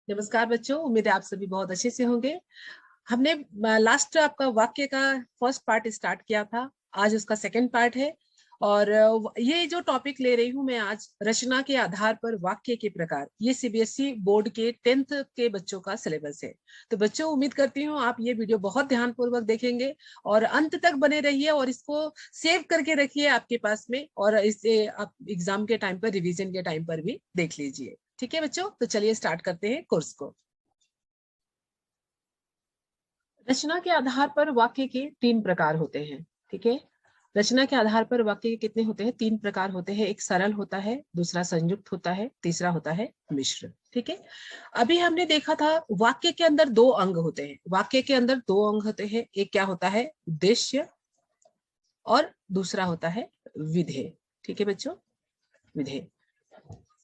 नमस्कार बच्चों, उम्मीद है आप सभी बहुत अच्छे से होंगे। हमने लास्ट आपका वाक्य का फर्स्ट पार्ट स्टार्ट किया था, आज उसका सेकंड पार्ट है। और ये जो टॉपिक ले रही हूं मैं आज, रचना के आधार पर वाक्य के प्रकार, ये सीबीएसई बोर्ड के 10th के बच्चों का सिलेबस है। तो बच्चों, उम्मीद करती हूँ आप ये वीडियो बहुत ध्यानपूर्वक देखेंगे और अंत तक बने रहिए और इसको सेव करके रखिए आपके पास में, और इसे आप एग्जाम के टाइम पर, रिविजन के टाइम पर भी देख लीजिए। ठीक है बच्चों, तो चलिए स्टार्ट करते हैं कोर्स को। रचना के आधार पर वाक्य के 3 प्रकार होते हैं। ठीक है, रचना के आधार पर वाक्य के कितने होते हैं? 3 प्रकार होते हैं। एक सरल होता है, दूसरा संयुक्त होता है, तीसरा होता है मिश्र। ठीक है, अभी हमने देखा था वाक्य के अंदर 2 अंग होते हैं। वाक्य के अंदर 2 अंग होते हैं। एक क्या होता है? उद्देश्य, और दूसरा होता है विधेय। ठीक है बच्चों, विधेय।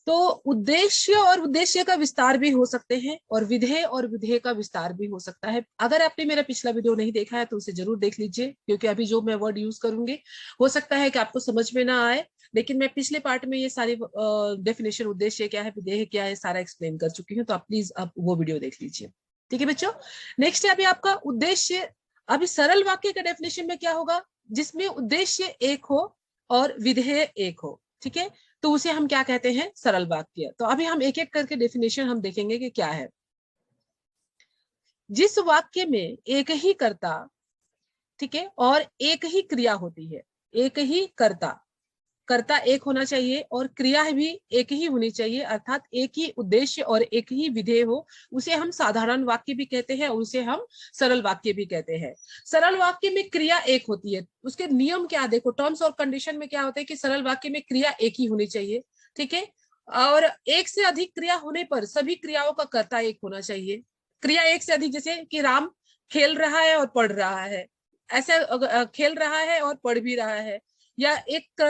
तो उद्देश्य और उद्देश्य का विस्तार भी हो सकते हैं, और विधेय और विधेय का विस्तार भी हो सकता है। अगर आपने मेरा पिछला वीडियो नहीं देखा है तो उसे जरूर देख लीजिए, क्योंकि अभी जो मैं वर्ड यूज करूंगी हो सकता है कि आपको समझ में ना आए, लेकिन मैं पिछले पार्ट में ये सारी डेफिनेशन, उद्देश्य क्या है, विधेय क्या है, सारा एक्सप्लेन कर चुकी हूँ। तो आप प्लीज आप वो वीडियो देख लीजिए। ठीक है बच्चों, नेक्स्ट है अभी आपका उद्देश्य। अभी सरल वाक्य का डेफिनेशन में क्या होगा? जिसमें उद्देश्य एक हो और विधेय एक हो। ठीक है, तो उसे हम क्या कहते हैं? सरल वाक्य। तो अभी हम एक एक करके डेफिनेशन हम देखेंगे कि क्या है। जिस वाक्य में एक ही कर्ता, ठीक है, और एक ही क्रिया होती है। एक ही कर्ता, कर्ता एक होना चाहिए और क्रिया भी एक ही होनी चाहिए, अर्थात एक ही उद्देश्य और एक ही विधेय हो, उसे हम साधारण वाक्य भी कहते हैं और उसे हम सरल वाक्य भी कहते हैं। सरल वाक्य में क्रिया एक होती है। उसके नियम क्या? देखो, टर्म्स और कंडीशन में क्या होता है कि सरल वाक्य में क्रिया एक ही होनी चाहिए। ठीक है, और एक से अधिक क्रिया होने पर सभी क्रियाओं का कर्ता एक होना चाहिए। क्रिया एक से अधिक, जैसे कि राम खेल रहा है और पढ़ रहा है, ऐसे खेल रहा है और पढ़ भी रहा है, या एक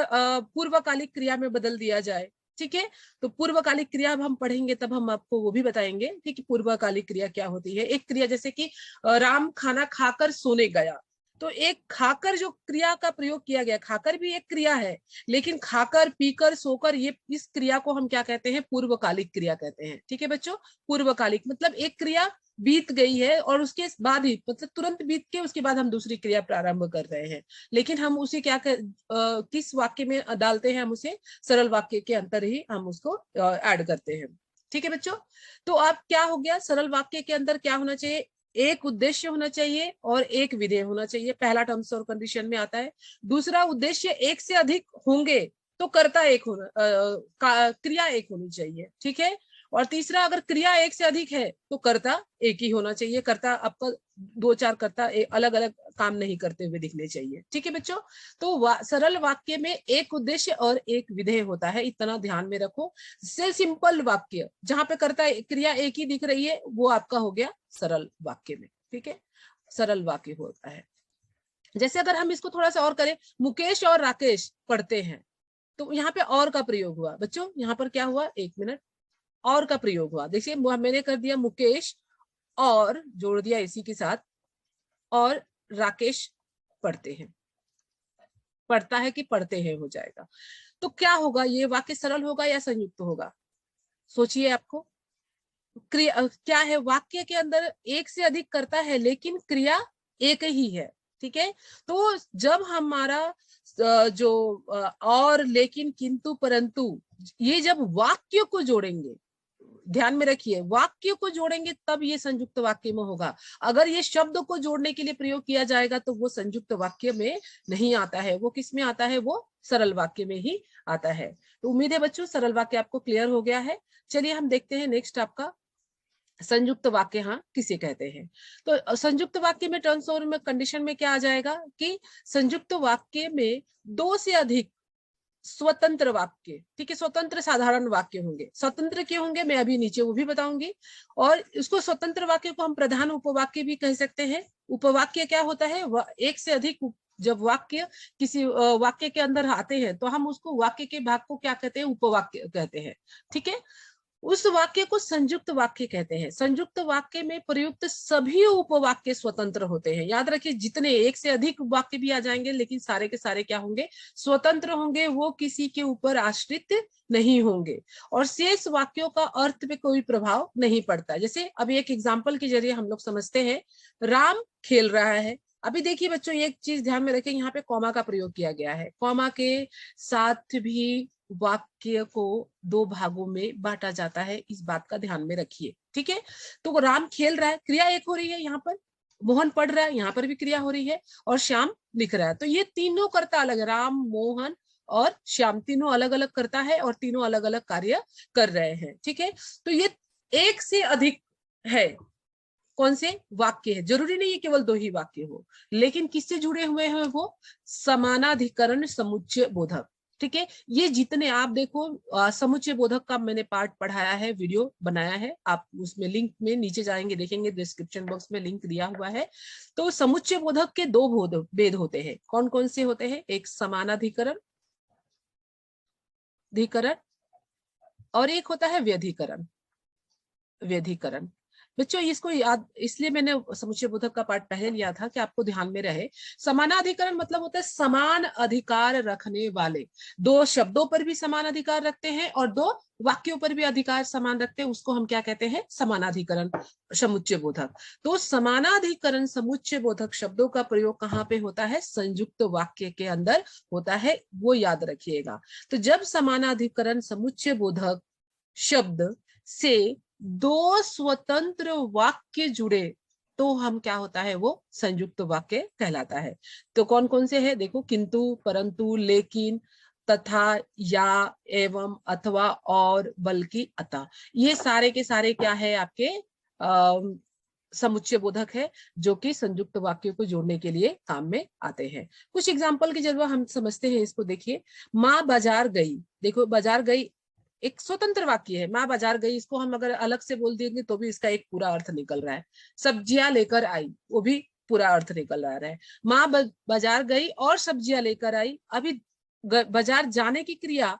पूर्वकालिक क्रिया में बदल दिया जाए। ठीक है, तो पूर्वकालिक क्रिया हम पढ़ेंगे तब हम आपको वो भी बताएंगे कि पूर्वकालिक क्रिया क्या होती है। एक क्रिया जैसे कि राम खाना खाकर सोने गया, तो एक खाकर जो क्रिया का प्रयोग किया गया, खाकर भी एक क्रिया है, लेकिन खाकर, पीकर, सोकर, ये इस क्रिया को हम क्या कहते हैं? पूर्वकालिक क्रिया कहते हैं। ठीक है बच्चों, पूर्वकालिक मतलब एक क्रिया बीत गई है और उसके बाद ही, मतलब तुरंत बीत के उसके बाद हम दूसरी क्रिया प्रारंभ कर रहे हैं, लेकिन हम उसे किस वाक्य में डालते हैं? हम उसे सरल वाक्य के अंदर ही हम उसको ऐड करते हैं। ठीक है बच्चों, तो अब क्या हो गया? सरल वाक्य के अंदर क्या होना चाहिए? एक उद्देश्य होना चाहिए और एक विधेय होना चाहिए, पहला टर्म्स और कंडीशन में आता है। दूसरा, उद्देश्य एक से अधिक होंगे तो कर्ता एक होना, क्रिया एक होनी चाहिए। ठीक है, और तीसरा, अगर क्रिया एक से अधिक है तो कर्ता एक ही होना चाहिए। कर्ता आपका 2-4 कर्ता अलग अलग काम नहीं करते हुए दिखने चाहिए। ठीक है बच्चों, तो सरल वाक्य में एक उद्देश्य और एक विधेय होता है, इतना ध्यान में रखो। सिंपल वाक्य जहां पे कर्ता क्रिया एक ही दिख रही है, वो आपका हो गया सरल वाक्य में। ठीक है, सरल वाक्य होता है। जैसे अगर हम इसको थोड़ा सा और करें, मुकेश और राकेश पढ़ते हैं, तो यहाँ पे और का प्रयोग हुआ। बच्चों यहाँ पर क्या हुआ? 1 मिनट, और का प्रयोग हुआ। देखिए, मैंने कर दिया मुकेश और जोड़ दिया इसी के साथ, और राकेश पढ़ते हैं, पढ़ता है कि पढ़ते हैं हो जाएगा। तो क्या होगा? ये वाक्य सरल होगा या संयुक्त होगा? सोचिए आपको। क्रिया क्या है? वाक्य के अंदर एक से अधिक कर्ता है लेकिन क्रिया एक ही है। ठीक है, तो जब हमारा जो और, लेकिन, किंतु, परंतु, ये जब वाक्य को जोड़ेंगे, ध्यान में रखिए, वाक्य को जोड़ेंगे तब ये संयुक्त वाक्य में होगा। अगर ये शब्द को जोड़ने के लिए प्रयोग किया जाएगा तो वो संयुक्त वाक्य में नहीं आता है। वो किस में आता है? वो सरल वाक्य में ही आता है। तो उम्मीद है बच्चों सरल वाक्य आपको क्लियर हो गया है। चलिए हम देखते हैं नेक्स्ट आपका संयुक्त वाक्य, हाँ, किसे कहते हैं। तो संयुक्त वाक्य में टर्म्स और में कंडीशन में क्या आ जाएगा कि संयुक्त वाक्य में 2 से अधिक स्वतंत्र वाक्य, ठीक है, स्वतंत्र साधारण वाक्य होंगे। स्वतंत्र क्यों होंगे मैं अभी नीचे वो भी बताऊंगी। और इसको स्वतंत्र वाक्य को हम प्रधान उपवाक्य भी कह सकते हैं। उपवाक्य क्या होता है? एक से अधिक जब वाक्य किसी वाक्य के अंदर आते हैं तो हम उसको, वाक्य के भाग को क्या कहते हैं? उपवाक्य कहते हैं। ठीक है, उस वाक्य को संयुक्त वाक्य कहते हैं। संयुक्त वाक्य में प्रयुक्त सभी उपवाक्य स्वतंत्र होते हैं। याद रखिए, जितने एक से अधिक वाक्य भी आ जाएंगे लेकिन सारे के सारे क्या होंगे, स्वतंत्र होंगे, वो किसी के ऊपर आश्रित नहीं होंगे और शेष वाक्यों का अर्थ पे कोई प्रभाव नहीं पड़ता। जैसे अभी एक एग्जाम्पल के जरिए हम लोग समझते हैं, राम खेल रहा है। अभी देखिए बच्चों, एक चीज ध्यान में रखें, यहाँ पे कॉमा का प्रयोग किया गया है। कॉमा के साथ भी वाक्य को दो भागों में बांटा जाता है, इस बात का ध्यान में रखिए, ठीक है। तो राम खेल रहा है, क्रिया एक हो रही है यहाँ पर, मोहन पढ़ रहा है, यहाँ पर भी क्रिया हो रही है, और श्याम लिख रहा है। तो ये तीनों कर्ता अलग है, राम, मोहन और श्याम, तीनों अलग अलग करता है और तीनों अलग अलग कार्य कर रहे हैं, ठीक है। तो ये एक से अधिक है, कौन से वाक्य है, जरूरी नहीं है केवल दो ही वाक्य हो, लेकिन किससे जुड़े हुए हैं वो, समानाधिकरण समुच्चय बोधक, ठीक है। ये जितने आप देखो समुच्चय बोधक का मैंने पार्ट पढ़ाया है, वीडियो बनाया है, आप उसमें लिंक में नीचे जाएंगे देखेंगे, डिस्क्रिप्शन बॉक्स में लिंक दिया हुआ है। तो समुच्चय बोधक के दो भेद होते हैं, कौन कौन से होते हैं, एक समानाधिकरण अधिकरण और एक होता है व्यधिकरण। व्यधिकरण बच्चों इसको याद, इसलिए मैंने समुच्चय बोधक का पार्ट पहले लिया था कि आपको ध्यान में रहे। समानाधिकरण मतलब होता है समान अधिकार रखने वाले, दो शब्दों पर भी समान अधिकार रखते हैं और दो वाक्यों पर भी अधिकार समान रखते हैं, उसको हम क्या कहते हैं, समानाधिकरण समुच्चय बोधक। तो समानाधिकरण समुच्चय बोधक शब्दों का प्रयोग कहाँ पे होता है, संयुक्त वाक्य के अंदर होता है, वो याद रखिएगा। तो जब समानाधिकरण समुच्चय बोधक शब्द से दो स्वतंत्र वाक्य जुड़े तो हम क्या होता है, वो संयुक्त वाक्य कहलाता है। तो कौन कौन से है देखो, किंतु, परंतु, लेकिन, तथा, या, एवं, अथवा, और, बल्कि, अतः, ये सारे के सारे क्या है आपके समुच्चय बोधक है, जो कि संयुक्त वाक्यों को जोड़ने के लिए काम में आते हैं। कुछ एग्जाम्पल की जरूरत हम समझते हैं इसको, देखिए, माँ बाजार गई, देखो बाजार गई एक स्वतंत्र वाक्य है, माँ बाजार गई, इसको हम अगर अलग से बोल देंगे तो भी इसका एक पूरा अर्थ निकल रहा है। सब्जियां लेकर आई, वो भी पूरा अर्थ निकल रहा है। माँ बाजार गई और सब्जियां लेकर आई, अभी बाजार जाने की क्रिया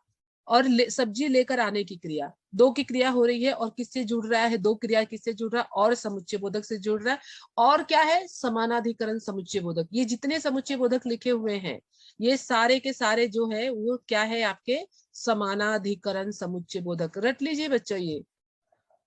और सब्जी लेकर आने की क्रिया, दो की क्रिया हो रही है, और किससे जुड़ रहा है, दो क्रिया किससे जुड़ रहा है, और समुच्चय बोधक से जुड़ रहा है। और क्या है, समानाधिकरण समुच्चय बोधक। ये जितने समुच्चय बोधक लिखे हुए हैं ये सारे के सारे जो है वो क्या है आपके समानाधिकरण समुच्चय बोधक। रट लीजिए बच्चों ये,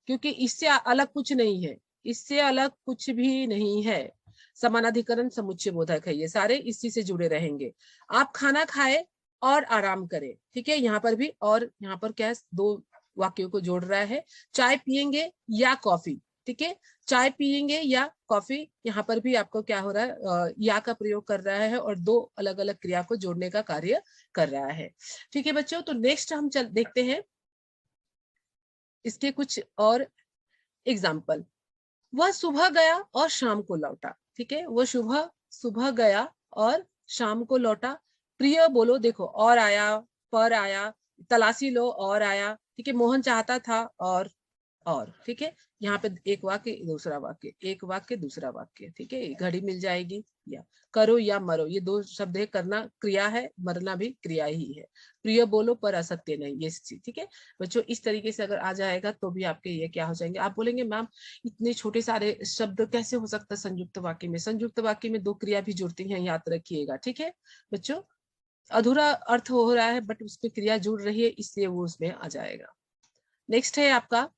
क्योंकि इससे अलग कुछ नहीं है, इससे अलग कुछ भी नहीं है। समानाधिकरण समुच्चय बोधक है, ये सारे इसी से जुड़े रहेंगे। आप खाना खाए और आराम करें, ठीक है, यहाँ पर भी, और यहाँ पर क्या है, दो वाक्यों को जोड़ रहा है। चाय पियेंगे या कॉफी, ठीक है, चाय पियेंगे या कॉफी, यहाँ पर भी आपको क्या हो रहा है, या का प्रयोग कर रहा है और दो अलग अलग क्रिया को जोड़ने का कार्य कर रहा है, ठीक है बच्चों। तो नेक्स्ट हम देखते हैं इसके कुछ और एग्जाम्पल। वह सुबह गया और शाम को लौटा, ठीक है, वो सुबह सुबह गया और शाम को लौटा। प्रिय बोलो, देखो, और आया, पर आया, तलाशी लो, और आया, ठीक है, मोहन चाहता था, और ठीक है, यहाँ पे एक वाक्य दूसरा वाक्य, एक वाक्य दूसरा वाक्य, ठीक है, घड़ी मिल जाएगी, या करो या मरो, ये दो शब्द है, करना क्रिया है, मरना भी क्रिया ही है। प्रिय बोलो पर असत्य नहीं, ये चीज, ठीक है बच्चों। इस तरीके से अगर आ जाएगा तो भी आपके ये क्या हो जाएंगे। आप बोलेंगे मैम इतने छोटे सारे शब्द कैसे हो सकता है संयुक्त वाक्य में, संयुक्त वाक्य में दो क्रिया भी जुड़ती हैं, याद रखिएगा, ठीक है बच्चों। अधूरा अर्थ हो रहा है बट उसमें क्रिया जुड़ रही है, इसलिए वो उसमें आ जाएगा। नेक्स्ट है आपका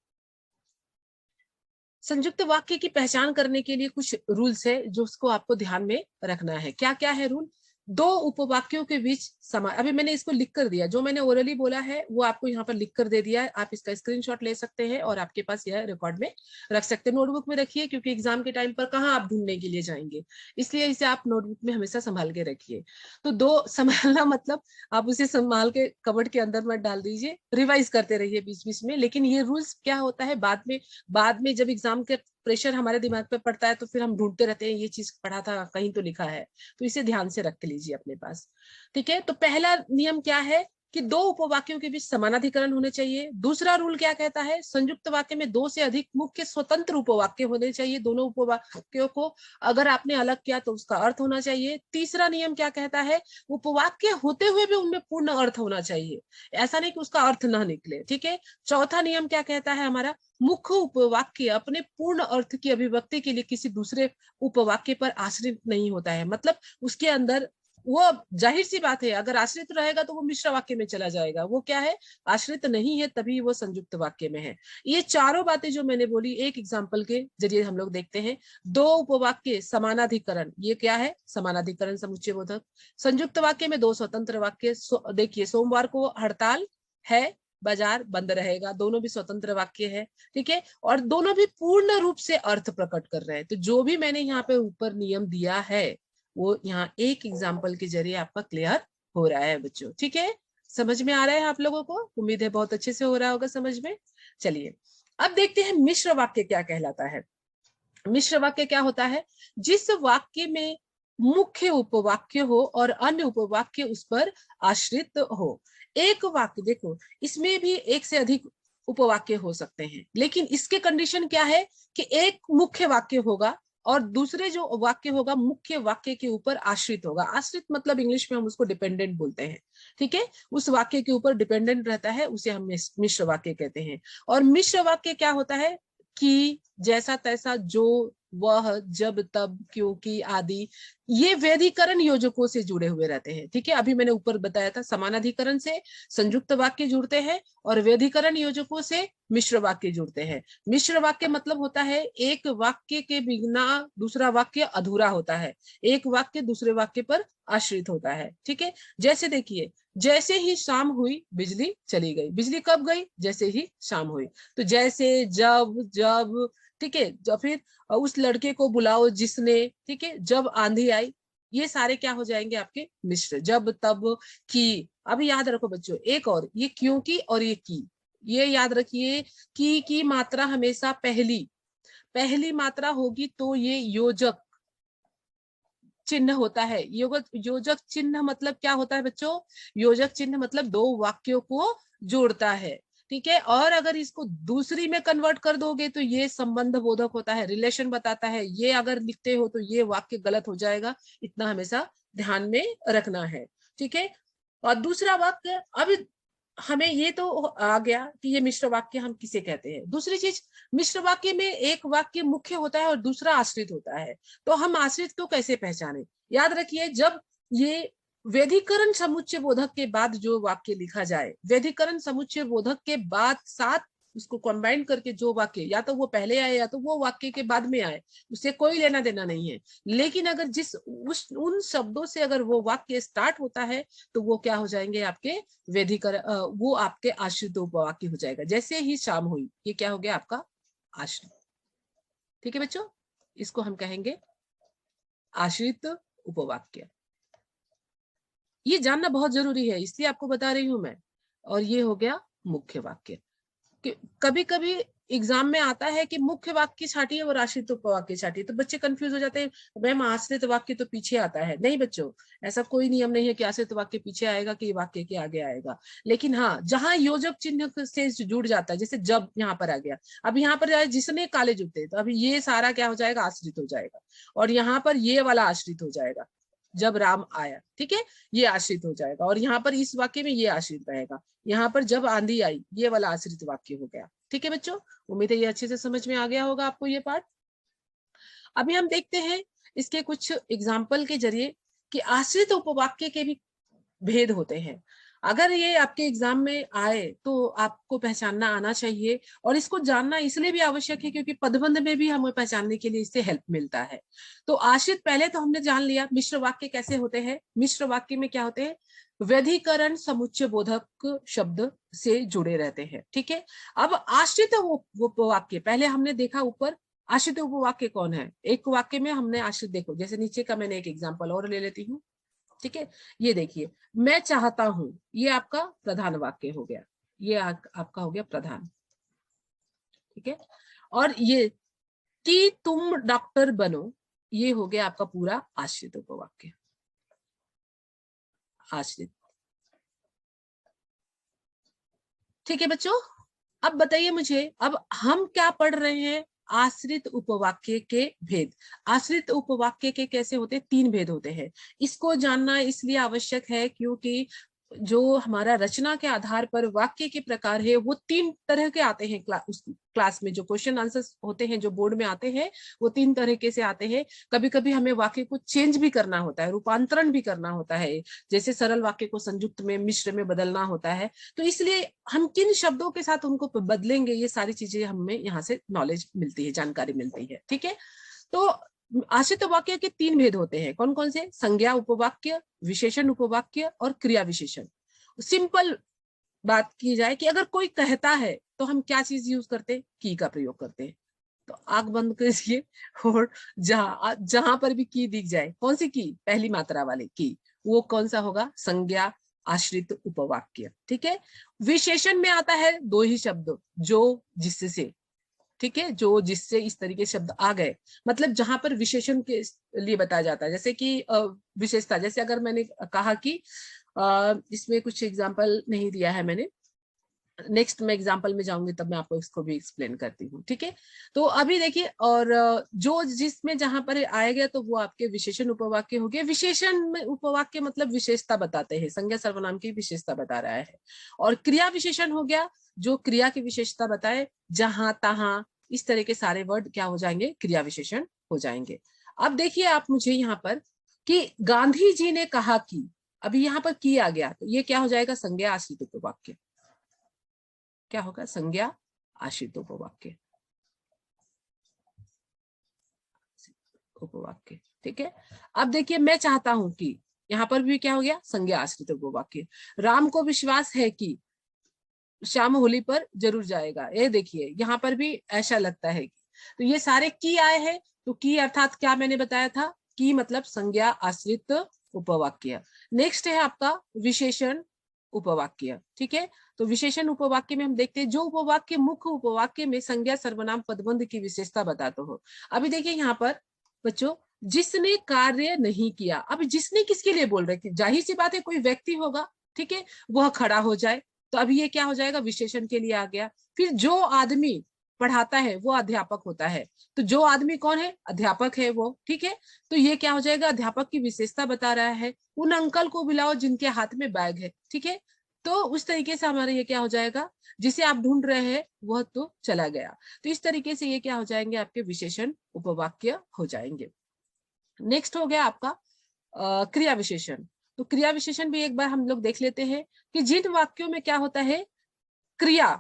संयुक्त वाक्य की पहचान करने के लिए कुछ रूल्स है जो उसको आपको ध्यान में रखना है। क्या क्या है रूल, दो उपवाक्यों के बीच समान, अभी मैंने इसको लिख कर दिया, जो मैंने ओरली बोला है वो आपको यहाँ पर लिख कर दे दिया है, आप इसका स्क्रीनशॉट ले सकते हैं और आपके पास यह रिकॉर्ड में रख सकते हैं। नोटबुक में रखिए, क्योंकि एग्जाम के टाइम पर कहाँ आप ढूंढने के लिए जाएंगे, इसलिए इसे आप नोटबुक में हमेशा संभाल के रखिए। तो दो संभालना मतलब आप उसे संभाल के कबर्ड के अंदर मत डाल दीजिए, रिवाइज करते रहिए बीच बीच में। लेकिन ये रूल्स क्या होता है, बाद में जब एग्जाम के प्रेशर हमारे दिमाग पे पड़ता है तो फिर हम ढूंढते रहते हैं, ये चीज पढ़ा था कहीं तो लिखा है, तो इसे ध्यान से रख लीजिए अपने पास, ठीक है। तो पहला नियम क्या है कि दो उपवाक्यों के बीच समानाधिकरण होने चाहिए। दूसरा रूल क्या कहता है, संयुक्त वाक्य में दो से अधिक मुख्य स्वतंत्र उपवाक्य होने चाहिए। दोनों उपवाक्यों को अगर आपने अलग किया तो उसका अर्थ होना चाहिए। तीसरा नियम क्या कहता है, उपवाक्य होते हुए भी उनमें पूर्ण अर्थ होना चाहिए, ऐसा नहीं कि उसका अर्थ ना निकले। ठीक है। चौथा नियम क्या कहता है हमारा, मुख्य उपवाक्य अपने पूर्ण अर्थ की अभिव्यक्ति के लिए किसी दूसरे उपवाक्य पर आश्रित नहीं होता है। मतलब उसके अंदर वो, जाहिर सी बात है, अगर आश्रित रहेगा तो वो मिश्र वाक्य में चला जाएगा। वो क्या है, आश्रित नहीं है, तभी वो संयुक्त वाक्य में है। ये चारों बातें जो मैंने बोली एक एग्जाम्पल के जरिए हम लोग देखते हैं। दो उपवाक्य समानाधिकरण, ये क्या है, समानाधिकरण समुच्चय बोधक। संयुक्त वाक्य में दो स्वतंत्र वाक्य, देखिए सोमवार को हड़ताल है, बाजार बंद रहेगा, दोनों भी स्वतंत्र वाक्य है। ठीक है। और दोनों भी पूर्ण रूप से अर्थ प्रकट कर रहे हैं। तो जो भी मैंने यहाँ पे ऊपर नियम दिया है वो यहाँ एक एग्जाम्पल के जरिए आपका क्लियर हो रहा है बच्चों। ठीक है, समझ में आ रहा है आप लोगों को, उम्मीद है बहुत अच्छे से हो रहा होगा समझ में। चलिए अब देखते हैं मिश्र वाक्य क्या कहलाता है। मिश्र वाक्य क्या होता है, जिस वाक्य में मुख्य उपवाक्य हो और अन्य उपवाक्य उस पर आश्रित हो। एक वाक्य, देखो इसमें भी एक से अधिक उपवाक्य हो सकते हैं, लेकिन इसके कंडीशन क्या है कि एक मुख्य वाक्य होगा और दूसरे जो वाक्य होगा मुख्य वाक्य के ऊपर आश्रित होगा। आश्रित मतलब इंग्लिश में हम उसको डिपेंडेंट बोलते हैं। ठीक है, उस वाक्य के ऊपर डिपेंडेंट रहता है, उसे हम मिश्र वाक्य कहते हैं। और मिश्र वाक्य क्या होता है कि जैसा तैसा, जो, वह, जब, तब, क्योंकि आदि, ये वैधिकरण योजकों से जुड़े हुए रहते हैं। ठीक है, अभी मैंने ऊपर बताया था समानाधिकरण से संयुक्त वाक्य जुड़ते हैं और वैधिकरण योजकों से मिश्र वाक्य जुड़ते हैं। मिश्र वाक्य मतलब होता है एक वाक्य के बिना दूसरा वाक्य अधूरा होता है, एक वाक्य दूसरे वाक्य पर आश्रित होता है। ठीक है, जैसे देखिए, जैसे ही शाम हुई बिजली चली गई। बिजली कब गई, जैसे ही शाम हुई। तो जैसे, जब, जब, ठीक है, तो फिर उस लड़के को बुलाओ जिसने, ठीक है, जब आंधी आई, ये सारे क्या हो जाएंगे आपके मिश्र। जब, तब, की। अभी याद रखो बच्चों एक और, ये क्योंकि और ये की, ये याद रखिए, की मात्रा हमेशा पहली पहली मात्रा होगी तो ये योजक चिन्ह होता है। योजक चिन्ह मतलब क्या होता है बच्चों, योजक चिन्ह मतलब दो वाक्यों को जोड़ता है। ठीक है, और अगर इसको दूसरी में कन्वर्ट कर दोगे तो ये संबंध बोधक होता है, रिलेशन बताता है। ये अगर लिखते हो तो ये वाक्य गलत हो जाएगा, इतना हमेशा ध्यान में रखना है। ठीक है, और दूसरा वाक्य, अब हमें ये तो आ गया कि ये मिश्र वाक्य हम किसे कहते हैं। दूसरी चीज, मिश्र वाक्य में एक वाक्य मुख्य होता है और दूसरा आश्रित होता है। तो हम आश्रित को कैसे पहचाने, याद रखिए, जब ये वैधिकरण समुच्चय बोधक के बाद जो वाक्य लिखा जाए, वैधिकरण समुच्चय बोधक के बाद साथ उसको कंबाइन करके जो वाक्य, या तो वो पहले आए या तो वो वाक्य के बाद में आए, उससे कोई लेना देना नहीं है। लेकिन अगर उन शब्दों से अगर वो वाक्य स्टार्ट होता है तो वो क्या हो जाएंगे आपके वैधिकरण, वो आपके आश्रित उपवाक्य हो जाएगा। जैसे ही शाम हुई, ये क्या हो गया आपका आश्रित। ठीक है बच्चों, इसको हम कहेंगे आश्रित उपवाक्य। ये जानना बहुत जरूरी है, इसलिए आपको बता रही हूं मैं। और ये हो गया मुख्य वाक्य। कभी कभी एग्जाम में आता है कि मुख्य वाक्य छाटिए और आश्रित उपवाक्य छाटिए, तो बच्चे कंफ्यूज हो जाते हैं, मैम आश्रित वाक्य तो पीछे आता है। नहीं बच्चों, ऐसा कोई नियम नहीं है कि आश्रित वाक्य पीछे आएगा कि वाक्य के आगे आएगा। लेकिन हाँ, जहां योजक चिन्ह से जुड़ जाता है, जैसे जब यहाँ पर आ गया, अब यहाँ पर जिसने काले जूते, तो अभी ये सारा क्या हो जाएगा, आश्रित हो जाएगा। और यहाँ पर ये वाला आश्रित हो जाएगा, जब राम आया, ठीक है, ये आश्रित हो जाएगा। और यहाँ पर इस वाक्य में ये आश्रित रहेगा। यहाँ पर जब आंधी आई, ये वाला आश्रित वाक्य हो गया। ठीक है बच्चों, उम्मीद है ये अच्छे से समझ में आ गया होगा आपको ये पार्ट। अभी हम देखते हैं इसके कुछ एग्जाम्पल के जरिए कि आश्रित उपवाक्य के भी भेद होते हैं। अगर ये आपके एग्जाम में आए तो आपको पहचानना आना चाहिए, और इसको जानना इसलिए भी आवश्यक है क्योंकि पदबंध में भी हमें पहचानने के लिए इससे हेल्प मिलता है। तो आश्रित पहले तो हमने जान लिया मिश्र वाक्य कैसे होते हैं। मिश्र वाक्य में क्या होते हैं, वैधिकरण समुच्चय बोधक शब्द से जुड़े रहते हैं। ठीक है, अब आश्रित उपवाक्य पहले हमने देखा ऊपर, आश्रित उपवाक्य कौन है। एक वाक्य में हमने आश्रित, देखो जैसे नीचे का मैंने एक एग्जाम्पल और ले लेती हूँ। ठीक है, ये देखिए, मैं चाहता हूं, ये आपका प्रधान वाक्य हो गया, ये आपका हो गया प्रधान। ठीक है, और ये कि तुम डॉक्टर बनो, ये हो गया आपका पूरा आश्रित उपवाक्य, आश्रित। ठीक है बच्चों, अब बताइए मुझे, अब हम क्या पढ़ रहे हैं? आश्रित उपवाक्य के भेद। आश्रित उपवाक्य के कैसे होते हैं? 3 भेद होते हैं। इसको जानना इसलिए आवश्यक है क्योंकि जो हमारा रचना के आधार पर वाक्य के प्रकार है वो 3 तरह के आते हैं। उस क्लास में जो क्वेश्चन आंसर्स होते हैं, जो बोर्ड में आते हैं, वो 3 तरीके से आते हैं। कभी कभी हमें वाक्य को चेंज भी करना होता है, रूपांतरण भी करना होता है, जैसे सरल वाक्य को संयुक्त में, मिश्र में बदलना होता है। तो इसलिए हम किन शब्दों के साथ उनको बदलेंगे, ये सारी चीजें हमें यहाँ से नॉलेज मिलती है, जानकारी मिलती है। ठीक है, तो आश्रित वाक्य के 3 भेद होते हैं। कौन कौन से? संज्ञा उपवाक्य, विशेषण उपवाक्य और क्रिया विशेषण। सिंपल बात की जाए कि अगर कोई कहता है तो हम क्या चीज यूज करते हैं? की का प्रयोग करते हैं। तो आंख बंद करिए और जहां जहां पर भी की दिख जाए, कौन सी की? पहली मात्रा वाली की, वो कौन सा होगा? संज्ञा आश्रित उपवाक्य। ठीक है, विशेषण में आता है 2 ही शब्द, जो, जिससे। ठीक है, जो, जिससे, इस तरीके से शब्द आ गए, मतलब जहां पर विशेषण के लिए बताया जाता है। जैसे कि विशेषता, जैसे अगर मैंने कहा कि इसमें कुछ एग्जाम्पल नहीं दिया है मैंने, नेक्स्ट मैं एग्जाम्पल में जाऊंगी तब मैं आपको इसको भी एक्सप्लेन करती हूँ। ठीक है, तो अभी देखिए, और जो, जिसमें, जहां पर आएगा तो वो आपके विशेषण उपवाक्य हो गए। विशेषण में उपवाक्य मतलब विशेषता बताते हैं, संज्ञा सर्वनाम की विशेषता बता रहा है। और क्रिया विशेषण हो गया जो क्रिया की विशेषता बताए, जहां तहां, इस तरह के सारे वर्ड क्या हो जाएंगे? क्रिया विशेषण हो जाएंगे। अब देखिए आप मुझे यहाँ पर कि गांधी जी ने कहा कि, अभी यहाँ पर की आ गया, तो ये क्या हो जाएगा? संज्ञा आश्रित उपवाक्य। क्या होगा? संज्ञा आश्रित उपवाक्य। उपवाक्य। ठीक है, अब देखिए मैं चाहता हूं कि यहाँ पर भी क्या हो गया? संज्ञा आश्रित उपवाक्य। राम को विश्वास है कि श्याम होली पर जरूर जाएगा। ये देखिए यहाँ पर भी ऐसा लगता है कि, तो ये सारे की आए हैं। तो की अर्थात क्या मैंने बताया था? की मतलब संज्ञा आश्रित उपवाक्य। नेक्स्ट है आपका विशेषण उपवाक्य। ठीक है, तो विशेषण उपवाक्य में हम देखते हैं जो उपवाक्य मुख्य उपवाक्य में संज्ञा सर्वनाम पदबंध की विशेषता बताते हो। अभी देखिए यहाँ पर बच्चों, जिसने कार्य नहीं किया। अब जिसने किसके लिए बोल रहे थे? जाहिर सी बात है कोई व्यक्ति होगा। ठीक है, वह खड़ा हो जाए, तो अभी ये क्या हो जाएगा? विशेषण के लिए आ गया। फिर जो आदमी पढ़ाता है वो अध्यापक होता है, तो जो आदमी कौन है? अध्यापक है वो। ठीक है, तो ये क्या हो जाएगा? अध्यापक की विशेषता बता रहा है। उन अंकल को बुलाओ जिनके हाथ में बैग है। ठीक है, तो उस तरीके से हमारा ये क्या हो जाएगा? जिसे आप ढूंढ रहे हैं वह तो चला गया। तो इस तरीके से ये क्या हो जाएंगे? आपके विशेषण उपवाक्य हो जाएंगे। नेक्स्ट हो गया आपका क्रिया विशेषण। तो क्रिया विशेषण भी एक बार हम लोग देख लेते हैं कि जिन वाक्यों में क्या होता है? क्रिया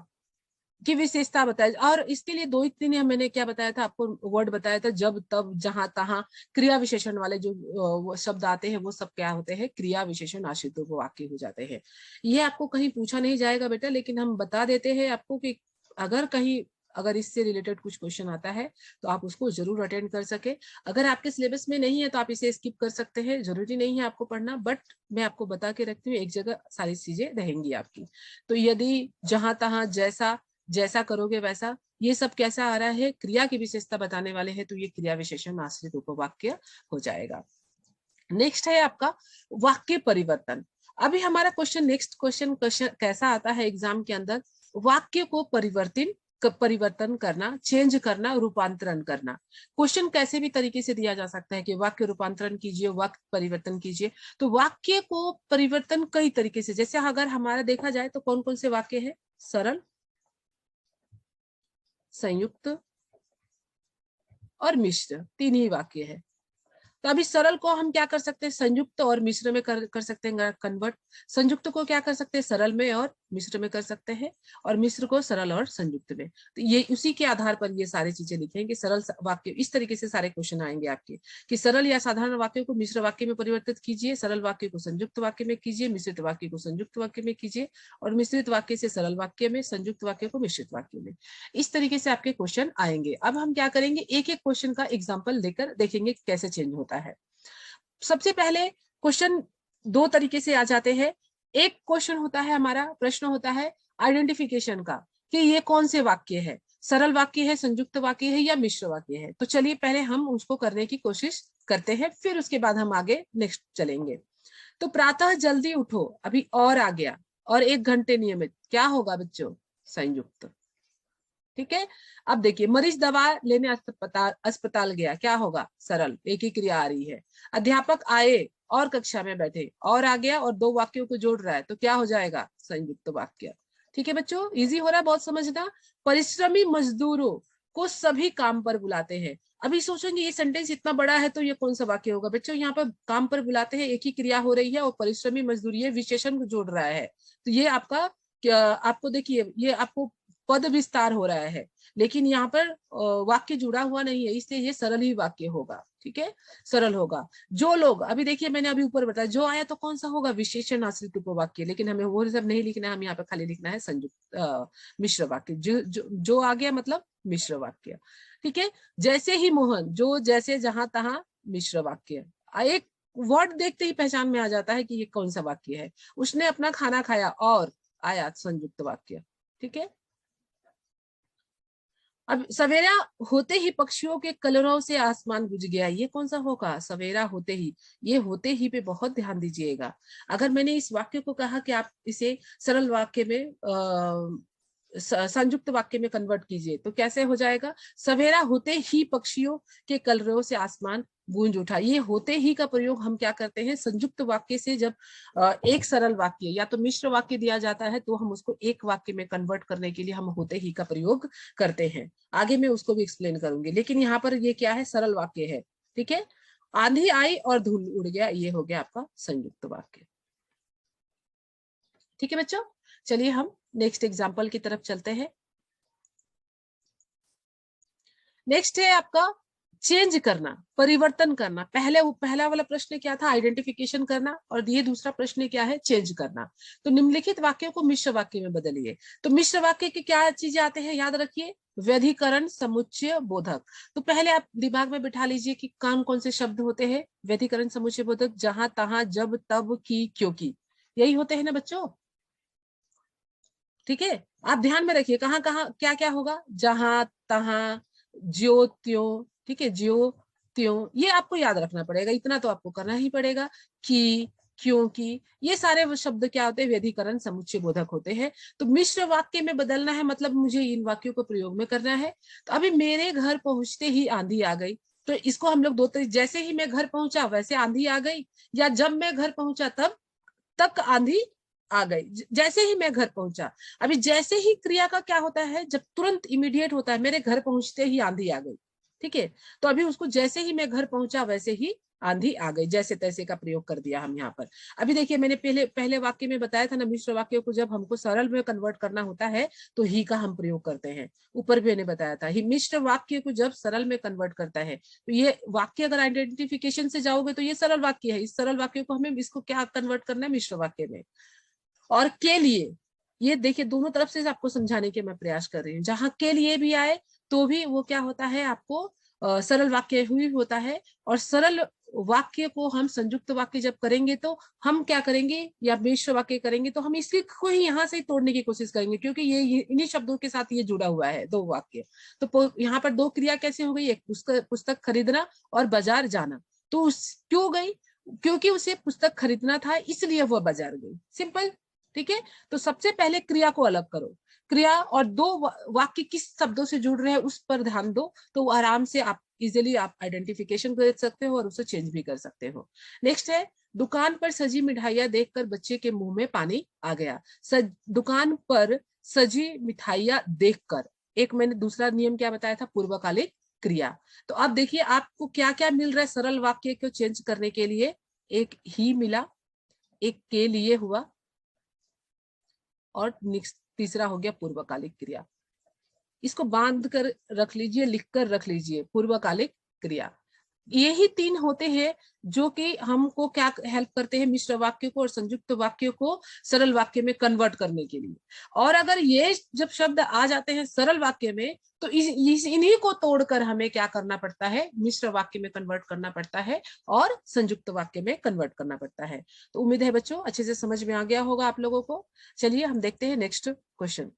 की विशेषता बताए। और इसके लिए 2 ही 3 मैंने क्या बताया था आपको? वर्ड बताया था, जब, तब, जहां, तहां। क्रिया विशेषण वाले जो वो शब्द आते हैं वो सब क्या होते हैं? क्रिया विशेषण आश्रित वाक्य हो जाते हैं। ये आपको कहीं पूछा नहीं जाएगा बेटा, लेकिन हम बता देते हैं आपको कि अगर कहीं, अगर इससे रिलेटेड कुछ क्वेश्चन आता है तो आप उसको जरूर अटेंड कर सके। अगर आपके सिलेबस में नहीं है तो आप इसे स्किप कर सकते हैं, जरूरी नहीं है आपको पढ़ना, बट मैं आपको बता के रखती हूँ, एक जगह सारी चीजें रहेंगी आपकी। तो यदि जहां तहां, जैसा, जैसा करोगे वैसा, ये सब कैसा आ रहा है? क्रिया की विशेषता बताने वाले हैं, तो ये क्रिया विशेषण आश्रित उपवाक्य हो जाएगा। नेक्स्ट है आपका वाक्य परिवर्तन। अभी हमारा क्वेश्चन, नेक्स्ट क्वेश्चन कैसा आता है एग्जाम के अंदर? वाक्य को परिवर्तन करना, चेंज करना, रूपांतरण करना। क्वेश्चन कैसे भी तरीके से दिया जा सकता है कि वाक्य रूपांतरण कीजिए, वाक्य परिवर्तन कीजिए। तो वाक्य को परिवर्तन कई तरीके से, जैसे अगर हमारा देखा जाए तो कौन कौन से वाक्य है? सरल, संयुक्त और मिश्र, 3 ही वाक्य है। तो अभी सरल को हम क्या कर सकते हैं? संयुक्त और मिश्र में कर सकते हैं कन्वर्ट। संयुक्त को क्या कर सकते हैं? सरल में और मिश्र में कर सकते हैं, और मिश्र को सरल और संयुक्त में। तो ये उसी के आधार पर ये सारी चीजें लिखेंगे। सरल वाक्य, इस तरीके से सारे क्वेश्चन आएंगे आपके कि सरल या साधारण वाक्य को मिश्र वाक्य में परिवर्तित कीजिए, सरल वाक्य को संयुक्त वाक्य में कीजिए, मिश्रित वाक्य को संयुक्त वाक्य में कीजिए, और मिश्रित वाक्य से सरल वाक्य में, संयुक्त वाक्य को मिश्रित वाक्य में। इस तरीके से आपके क्वेश्चन आएंगे। अब हम क्या करेंगे? एक एक क्वेश्चन का एग्जाम्पल लेकर देखेंगे कैसे चेंज होता है। सबसे पहले क्वेश्चन 2 तरीके से आ जाते हैं। एक क्वेश्चन होता है हमारा, प्रश्न होता है आइडेंटिफिकेशन का, कि ये कौन से वाक्य है? सरल वाक्य है, संयुक्त वाक्य है, या मिश्र वाक्य है? तो चलिए पहले हम उसको करने की कोशिश करते हैं, फिर उसके बाद हम आगे नेक्स्ट चलेंगे। तो प्रातः जल्दी उठो, अभी और आ गया, और 1 घंटे नियमित। क्या होगा बच्चों? संयुक्त। ठीक है। अब देखिए, मरीज दवा लेने अस्पताल गया, क्या होगा? सरल, एक ही क्रिया आ रही है। अध्यापक आए और कक्षा में बैठे, और आ गया और दो वाक्यों को जोड़ रहा है, तो क्या हो जाएगा? संयुक्त वाक्य। ठीक है बच्चों, इजी हो रहा है बहुत समझना। परिश्रमी मजदूरों को सभी काम पर बुलाते हैं। अभी सोचेंगे ये सेंटेंस इतना बड़ा है तो ये कौन सा वाक्य होगा? बच्चों यहाँ पर काम पर बुलाते हैं, एक ही क्रिया हो रही है और परिश्रमी मजदूर ये विशेषण को जोड़ रहा है, तो ये आपका क्या? आपको देखिए, ये आपको पद विस्तार हो रहा है, लेकिन यहाँ पर वाक्य जुड़ा हुआ नहीं है, इसलिए ये सरल ही वाक्य होगा। ठीक है, सरल होगा। जो लोग, अभी देखिए मैंने अभी ऊपर बताया, जो आया तो कौन सा होगा? विशेषण आश्रित उपवाक्य, लेकिन हमें वो सब नहीं लिखना है, हम यहाँ पे खाली लिखना है संयुक्त मिश्र वाक्य। जो आ गया मतलब मिश्र वाक्य। ठीक है, जैसे ही मोहन, जो जैसे जहां तहां मिश्र वाक्य। एक वर्ड देखते ही पहचान में आ जाता है कि ये कौन सा वाक्य है। उसने अपना खाना खाया और आया संयुक्त वाक्य। ठीक है, अब सवेरा होते ही पक्षियों के कलरव से आसमान गुज गया, ये कौन सा होगा? सवेरा होते ही। ये होते ही पे बहुत ध्यान दीजिएगा। अगर मैंने इस वाक्य को कहा कि आप इसे सरल वाक्य में संयुक्त वाक्य में कन्वर्ट कीजिए, तो कैसे हो जाएगा? सवेरा होते ही पक्षियों के कलरव से आसमान गूंज उठा। ये होते ही का प्रयोग हम क्या करते हैं? संयुक्त वाक्य से जब एक सरल वाक्य या तो मिश्र वाक्य दिया जाता है, तो हम उसको एक वाक्य में कन्वर्ट करने के लिए हम होते ही का प्रयोग करते हैं। आगे मैं उसको भी एक्सप्लेन करूंगी, लेकिन यहाँ पर ये क्या है? सरल वाक्य है। ठीक है, आंधी आई और धूल उड़ गया, ये हो गया आपका संयुक्त वाक्य। ठीक है बच्चों, चलिए हम नेक्स्ट एग्जाम्पल की तरफ चलते हैं। नेक्स्ट है आपका चेंज करना, परिवर्तन करना। पहला वाला प्रश्न क्या था? आइडेंटिफिकेशन करना, और ये दूसरा प्रश्न क्या है? चेंज करना। तो निम्नलिखित वाक्यों को मिश्र वाक्य में बदलिए। तो मिश्र वाक्य के क्या चीजें आते हैं, याद रखिए। व्यधिकरण, समुच्चय, बोधक। तो पहले आप दिमाग में बिठा लीजिए कि कौन कौन से शब्द होते हैं। व्यधिकरण, समुच्चय, बोधक, जहां तहां, जब तब, की, क्योंकि, यही होते हैं ना बच्चों। ठीक है, आप ध्यान में रखिए कहाँ कहाँ क्या क्या होगा। जहां तहां, ज्यो त्यों। ठीक है, ज्यो त्यों, ये आपको याद रखना पड़ेगा, इतना तो आपको करना ही पड़ेगा। कि, क्योंकि, ये सारे वो शब्द क्या होते हैं? व्यधिकरण, समुच्चय, बोधक होते हैं। तो मिश्र वाक्य में बदलना है, मतलब मुझे इन वाक्यों को प्रयोग में करना है। तो अभी मेरे घर पहुंचते ही आंधी आ गई, तो इसको हम लोग दो तरीके, जैसे ही मैं घर पहुंचा वैसे आंधी आ गई, या जब मैं घर पहुंचा तब तक आंधी आ गई। जैसे ही मैं घर पहुंचा। अभी जैसे ही क्रिया का क्या होता है? जब तुरंत इमीडिएट होता है, मेरे घर पहुंचते ही आंधी आ गई। ठीक है, तो अभी उसको जैसे ही मैं घर पहुंचा वैसे ही आंधी आ गई, जैसे तैसे का प्रयोग कर दिया हम यहाँ पर। अभी देखिए, मैंने पहले पहले वाक्य में बताया था ना, मिश्र वाक्य को जब हमको सरल में कन्वर्ट करना होता है तो ही का हम प्रयोग करते हैं। ऊपर भी मैंने बताया था, ही मिश्र वाक्य को जब सरल में कन्वर्ट करता है, तो ये वाक्य अगर आइडेंटिफिकेशन से जाओगे तो ये सरल वाक्य है। इस सरल वाक्य को हमें इसको क्या कन्वर्ट करना है? मिश्र वाक्य में। और के लिए, ये देखिए दोनों तरफ से आपको समझाने के मैं प्रयास कर रही हूँ। जहां के लिए भी आए तो भी वो क्या होता है? आपको सरल वाक्य ही होता है। और सरल वाक्य को हम संयुक्त वाक्य जब करेंगे तो हम क्या करेंगे, या मिश्र वाक्य करेंगे तो हम इसी को ही यहाँ से तोड़ने की कोशिश करेंगे, क्योंकि ये इन्हीं शब्दों के साथ ये जुड़ा हुआ है, दो वाक्य। तो यहाँ पर दो क्रिया कैसे हो गई? एक पुस्तक खरीदना और बाजार जाना। तो क्यों गई? क्योंकि उसे पुस्तक खरीदना था, इसलिए वह बाजार गई। सिंपल। ठीक है, तो सबसे पहले क्रिया को अलग करो। क्रिया और दो वाक्य किस शब्दों से जुड़ रहे हैं उस पर ध्यान दो, तो आराम से आप इजिली आप आइडेंटिफिकेशन कर सकते हो और उसे चेंज भी कर सकते हो। नेक्स्ट है, दुकान पर सजी मिठाइयां देखकर बच्चे के मुंह में पानी आ गया। दुकान पर सजी मिठाइयां देखकर, एक मैंने दूसरा नियम क्या बताया था? पूर्वकालिक क्रिया। तो अब देखिए आपको क्या क्या मिल रहा है सरल वाक्य को चेंज करने के लिए। एक ही मिला, एक के लिए हुआ, और तीसरा हो गया पूर्वकालिक क्रिया। इसको बांध कर रख लीजिए, लिख कर रख लीजिए, पूर्वकालिक क्रिया। यही तीन होते हैं जो कि हमको क्या हेल्प करते हैं? मिश्र वाक्य को और संयुक्त वाक्य को सरल वाक्य में कन्वर्ट करने के लिए। और अगर ये जब शब्द आ जाते हैं सरल वाक्य में, तो इन्हीं को तोड़कर हमें क्या करना पड़ता है? मिश्र वाक्य में कन्वर्ट करना पड़ता है और संयुक्त वाक्य में कन्वर्ट करना पड़ता है। तो उम्मीद है बच्चों अच्छे से समझ में आ गया होगा आप लोगों को। चलिए हम देखते हैं नेक्स्ट क्वेश्चन।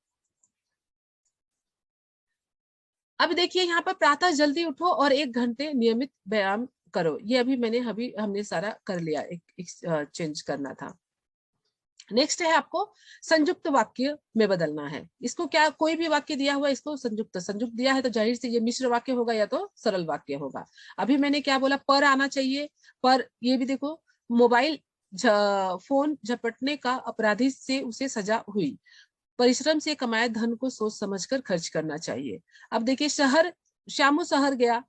अब देखिए यहाँ पर, प्रातः जल्दी उठो और 1 घंटे नियमित व्यायाम करो। ये अभी हमने सारा कर लिया, एक चेंज करना था। नेक्स्ट है आपको संयुक्त वाक्य में बदलना है। इसको क्या, कोई भी वाक्य दिया हुआ है इसको संयुक्त संयुक्त दिया है तो जाहिर से ये मिश्र वाक्य होगा या तो सरल वाक्य होगा। अभी मैंने क्या बोला, पर आना चाहिए, पर ये भी देखो, मोबाइल फोन झपटने का अपराधी से उसे सजा हुई, परिश्रम से कमाए धन को सोच समझकर खर्च करना चाहिए। अब देखिए, शहर, श्यामू शहर गया,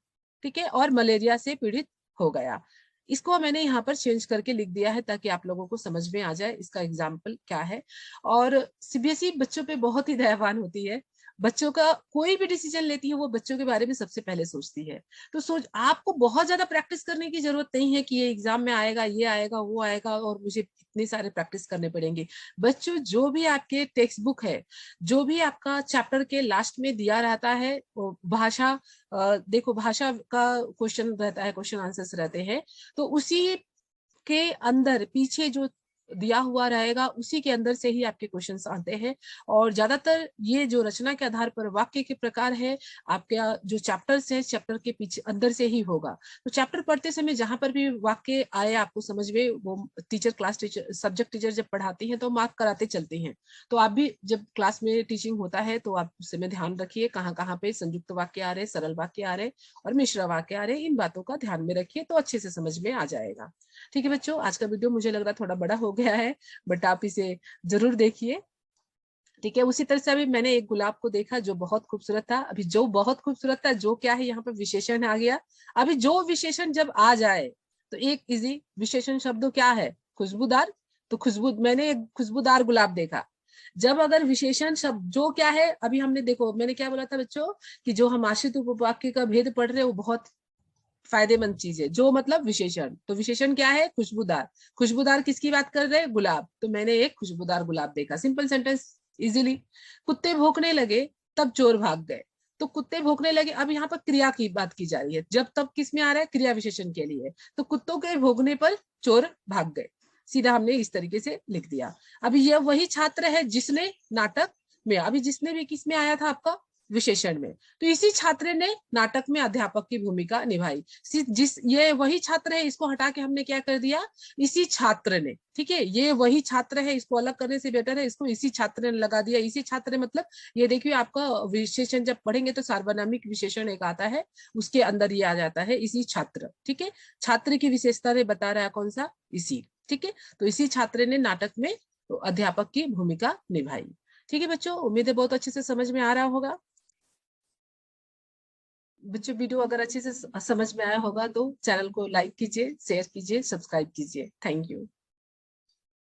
ठीक है, और मलेरिया से पीड़ित हो गया। इसको मैंने यहाँ पर चेंज करके लिख दिया है ताकि आप लोगों को समझ में आ जाए इसका एग्जाम्पल क्या है। और सीबीएसई बच्चों पे बहुत ही दयावान होती है, बच्चों का कोई भी डिसीजन लेती है वो बच्चों के बारे में सबसे पहले सोचती है। तो सोच, आपको बहुत ज्यादा प्रैक्टिस करने की जरूरत नहीं है कि ये एग्जाम में आएगा, ये आएगा, वो आएगा और मुझे इतने सारे प्रैक्टिस करने पड़ेंगे। बच्चों, जो भी आपके टेक्स्ट बुक है, जो भी आपका चैप्टर के लास्ट में दिया रहता है, वो भाषा, देखो भाषा का क्वेश्चन रहता है, क्वेश्चन आंसर्स रहते हैं, तो उसी के अंदर पीछे जो दिया हुआ रहेगा उसी के अंदर से ही आपके क्वेश्चंस आते हैं। और ज्यादातर ये जो रचना के आधार पर वाक्य के प्रकार है, आपके जो चैप्टर्स है, चैप्टर के पीछे अंदर से ही होगा। तो चैप्टर पढ़ते समय जहां पर भी वाक्य आए आपको समझ में, वो teacher, class teacher, subject teacher जब पढ़ाती है तो मार्क कराते चलते हैं। तो आप भी जब क्लास में टीचिंग होता है तो आप उसमें ध्यान रखिए कहाँ कहाँ पे संयुक्त वाक्य आ रहे, सरल वाक्य आ रहे और मिश्र वाक्य आ रहे, इन बातों का ध्यान में रखिए तो अच्छे से समझ में आ जाएगा। ठीक है बच्चों, आज का वीडियो मुझे लग रहा है थोड़ा बड़ा हो गया है, बट आप इसे जरूर देखिए। ठीक है, उसी तरह से अभी मैंने एक गुलाब को देखा जो बहुत खूबसूरत था। अभी जो बहुत खूबसूरत था, जो क्या है, यहाँ पर विशेषण आ गया। अभी जो विशेषण जब आ जाए तो एक इजी विशेषण शब्द क्या है, खुशबूदार। तो खुशबू, मैंने एक खुशबूदार गुलाब देखा। जब अगर विशेषण शब्द जो क्या है, अभी हमने देखो मैंने क्या बोला था बच्चों, कि जो हम आश्रित उपवाक्य का भेद पढ़ रहे हैं वो बहुत फायदेमंद चीज है। जो मतलब विशेषण, तो विशेषण क्या है, खुशबूदार। खुशबूदार किसकी बात कर रहे हैं, गुलाब। तो मैंने एक खुशबूदार गुलाब देखा, सिंपल सेंटेंस, इजीली। कुत्ते भौंकने लगे तब चोर भाग गए। तो कुत्ते भौंकने लगे, अब यहाँ पर क्रिया की बात की जा रही है, जब तब किस में आ रहा है, क्रिया विशेषण के लिए। तो कुत्तों के भौंकने पर चोर भाग गए, सीधा हमने इस तरीके से लिख दिया। अभी यह वही छात्र है जिसने नाटक में, अभी जिसने भी किस में आया था आपका, विशेषण में। तो इसी छात्र ने नाटक में अध्यापक की भूमिका निभाई। जिस, ये वही छात्र है, इसको हटा के हमने क्या कर दिया, इसी छात्र ने। ठीक है, ये वही छात्र है, इसको अलग करने से बेटर है इसको इसी छात्र ने लगा दिया। इसी छात्र मतलब, ये देखिए आपका विशेषण जब पढ़ेंगे तो सार्वनामिक विशेषण एक आता है, उसके अंदर ये आ जाता है इसी छात्र। ठीक है, छात्र की विशेषता ने बता रहा है कौन सा, इसी। ठीक है, तो इसी छात्र ने नाटक में अध्यापक की भूमिका निभाई। ठीक है बच्चों, उम्मीद है बहुत अच्छे से समझ में आ रहा होगा। बच्चों, वीडियो अगर अच्छे से समझ में आया होगा तो चैनल को लाइक कीजिए, शेयर कीजिए, सब्सक्राइब कीजिए। Thank you.